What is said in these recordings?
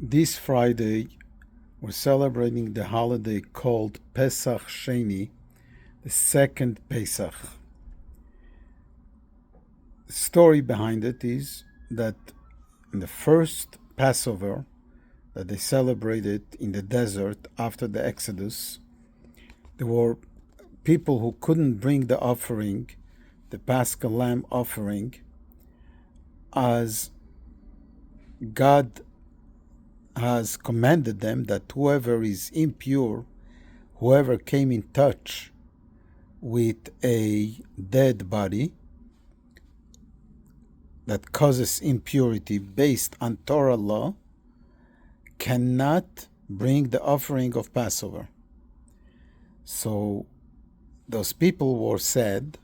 This Friday, we're celebrating the holiday called Pesach Sheni, the second Pesach. The story behind it is that in the first Passover that they celebrated in the desert after the Exodus, there were people who couldn't bring the offering, the Paschal Lamb offering, as God has commanded them that whoever is impure, whoever came in touch with a dead body that causes impurity based on Torah law, cannot bring the offering of Passover. So those people were sad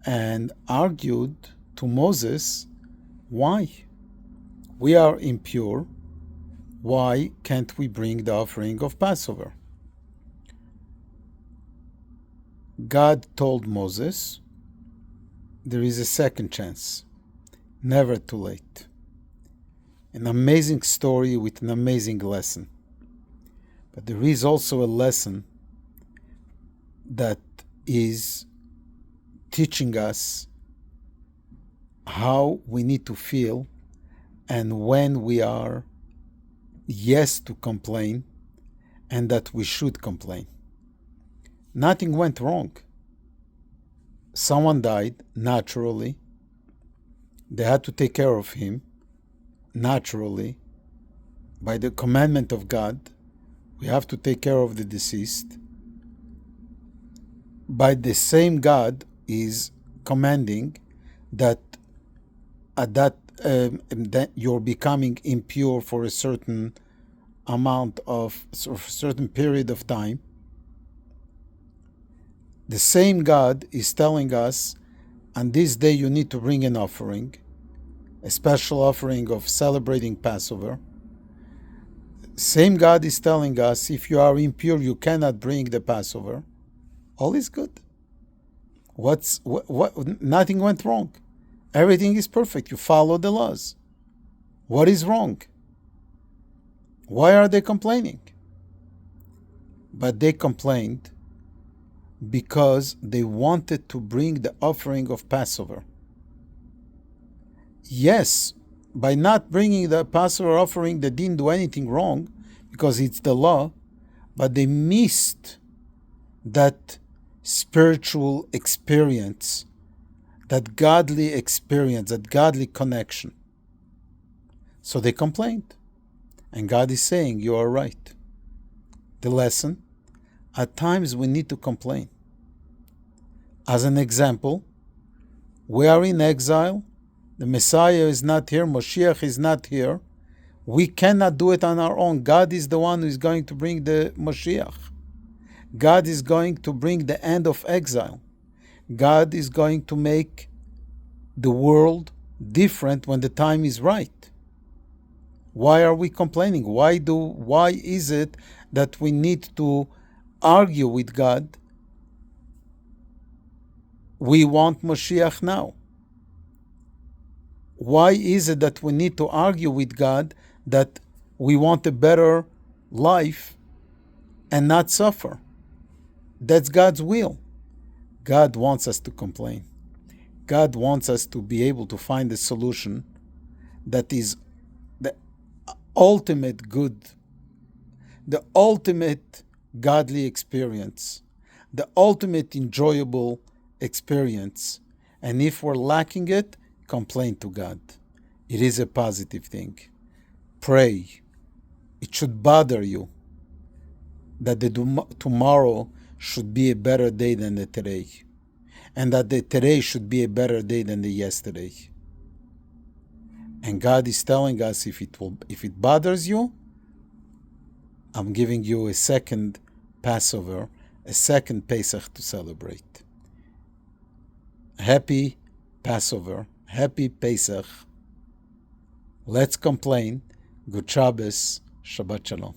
and argued to Moses, why? We are impure. Why can't we bring the offering of Passover? God told Moses, there is a second chance, never too late. An amazing story with an amazing lesson. But there is also a lesson that is teaching us how we need to feel and when we are yes to complain and that we should complain. Nothing went wrong. Someone died naturally. They had to take care of him naturally. By the commandment of God, we have to take care of the deceased. By the same God is commanding that that you're becoming impure for a certain amount of, a certain period of time. The same God is telling us, on this day you need to bring an offering, a special offering of celebrating Passover. Same God is telling us, if you are impure, you cannot bring the Passover. All is good. Nothing went wrong. Everything is perfect. You follow the laws. What is wrong? Why are they complaining? But they complained because they wanted to bring the offering of Passover. Yes, by not bringing the Passover offering, they didn't do anything wrong because it's the law, but they missed that spiritual experience, that godly experience, that godly connection. So they complained. And God is saying, you are right. The lesson, at times we need to complain. As an example, we are in exile. The Messiah is not here. Moshiach is not here. We cannot do it on our own. God is the one who is going to bring the Moshiach. God is going to bring the end of exile. God is going to make the world different when the time is right. Why are we complaining? Why is it that we need to argue with God? We want Moshiach now. Why is it that we need to argue with God that we want a better life and not suffer? That's God's will. God wants us to complain. God wants us to be able to find a solution that is the ultimate good, the ultimate godly experience, the ultimate enjoyable experience. And if we're lacking it, complain to God. It is a positive thing. Pray. It should bother you that the tomorrow should be a better day than the today, and that the today should be a better day than the yesterday. And God is telling us, if it bothers you, I'm giving you a second Passover, a second Pesach to celebrate. Happy Passover, happy Pesach. Let's complain. Good Shabbos, Shabbat Shalom.